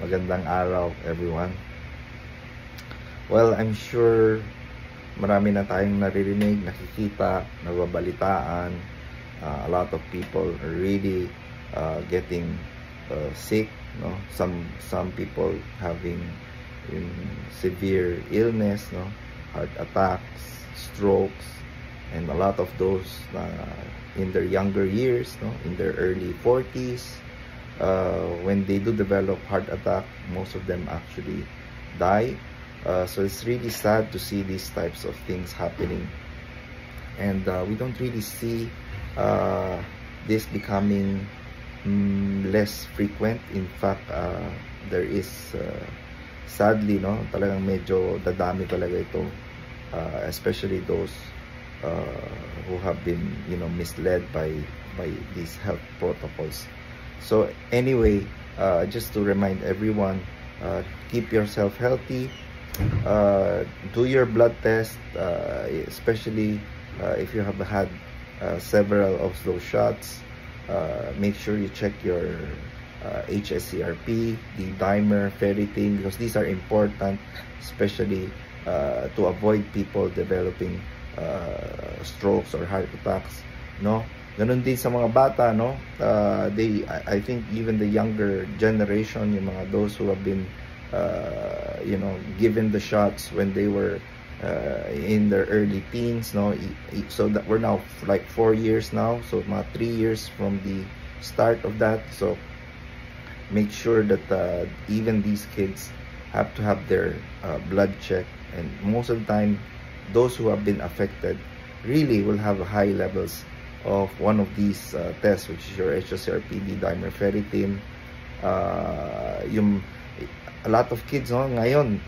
Magandang araw, everyone. Well, I'm sure marami na tayong naririnig, nakikita, nababalitaan. A lot of people are really getting sick, no? Some people having severe illness, no? Heart attacks, strokes, and a lot of those in their younger years, no? In their early 40s. When they do develop heart attack, most of them actually die. So it's really sad to see these types of things happening, and we don't really see this becoming less frequent. In fact, there is sadly, no, talagang medyo dadami talaga ito, especially those who have been, misled by these health protocols. So anyway, just to remind everyone, keep yourself healthy, do your blood test, especially if you have had several of those shots. Make sure you check your HSCRP, the dimer, ferritin, because these are important, especially to avoid people developing strokes or heart attacks, no? Ganun din sa mga bata, no? I think even the younger generation, yung mga those who have been, given the shots when they were in their early teens, no? So that we're now like 4 years now, so mga 3 years from the start of that. So make sure that even these kids have to have their blood check, and most of the time, those who have been affected really will have high levels of one of these tests, which is your HSCRP, dimer, ferritin. A lot of kids, no, ngayon,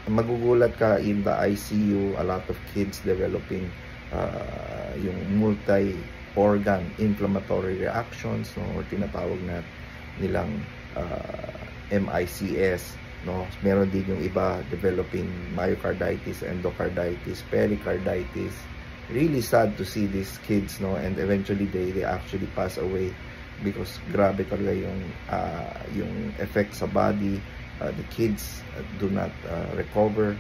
magugulat ka in the ICU, a lot of kids developing yung multi-organ inflammatory reactions, no, or tinatawag na nilang MICS, no. Meron din yung iba developing myocarditis, endocarditis, pericarditis. Really sad to see these kids, no, and eventually they actually pass away because grabe talaga yung effect sa body. The kids do not recover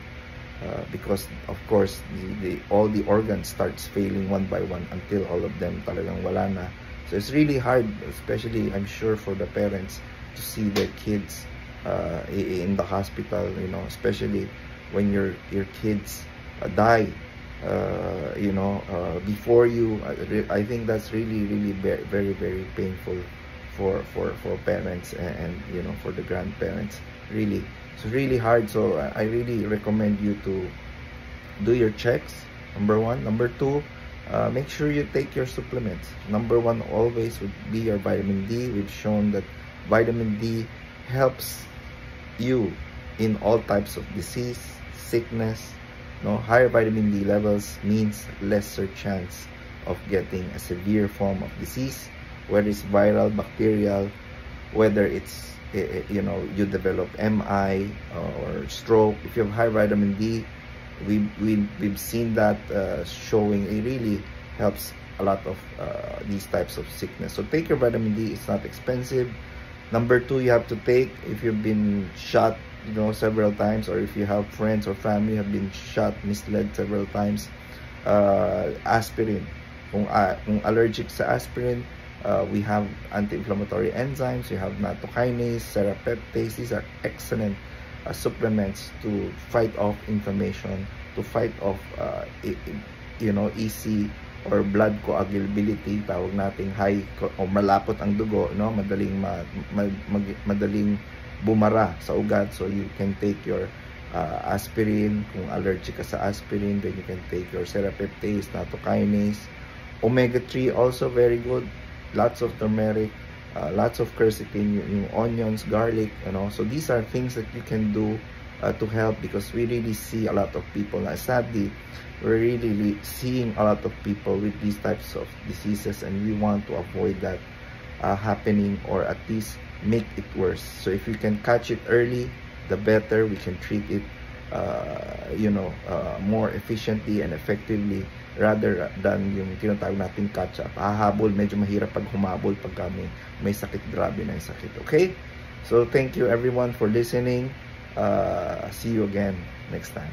because of course all the organs starts failing one by one until all of them talagang wala na. So it's really hard, especially I'm sure for the parents, to see their kids in the hospital, especially when your kids die before you. I think that's really very very painful for parents and for the grandparents. Really, it's really hard. So I really recommend you to do your checks, number one. Number two, make sure you take your supplements. Number one always would be your vitamin D. We've shown that vitamin D helps you in all types of disease, sickness. No, higher vitamin D levels means lesser chance of getting a severe form of disease, whether it's viral, bacterial, whether it's you develop MI or stroke. If you have high vitamin D, we've seen that showing it really helps a lot of these types of sickness. So take your vitamin D. It's not expensive. Number two, you have to take, if you've been shot several times, or if you have friends or family have been shot, misled several times, aspirin. Kung allergic sa aspirin, we have anti-inflammatory enzymes. We have nattokinase, serrapeptase. These are excellent supplements to fight off inflammation, to fight off EC or blood coagulability, tawag nating high o malapot ang dugo, madaling bumara sa ugat. So you can take your aspirin. Kung allergic ka sa aspirin, then you can take your serrapeptase, nattokinase. Omega-3 also very good. Lots of turmeric, lots of quercetin, yung onions, garlic, So these are things that you can do to help, because we really see a lot of people. Sadly, we're really seeing a lot of people with these types of diseases, and we want to avoid that happening, or at least make it worse. So if we can catch it early, the better. We can treat it more efficiently and effectively, rather than yung tinatawag natin catch up. Hahabol, medyo mahirap pag humabol pag may sakit, grabe na yung sakit. Okay? So thank you everyone for listening. See you again next time.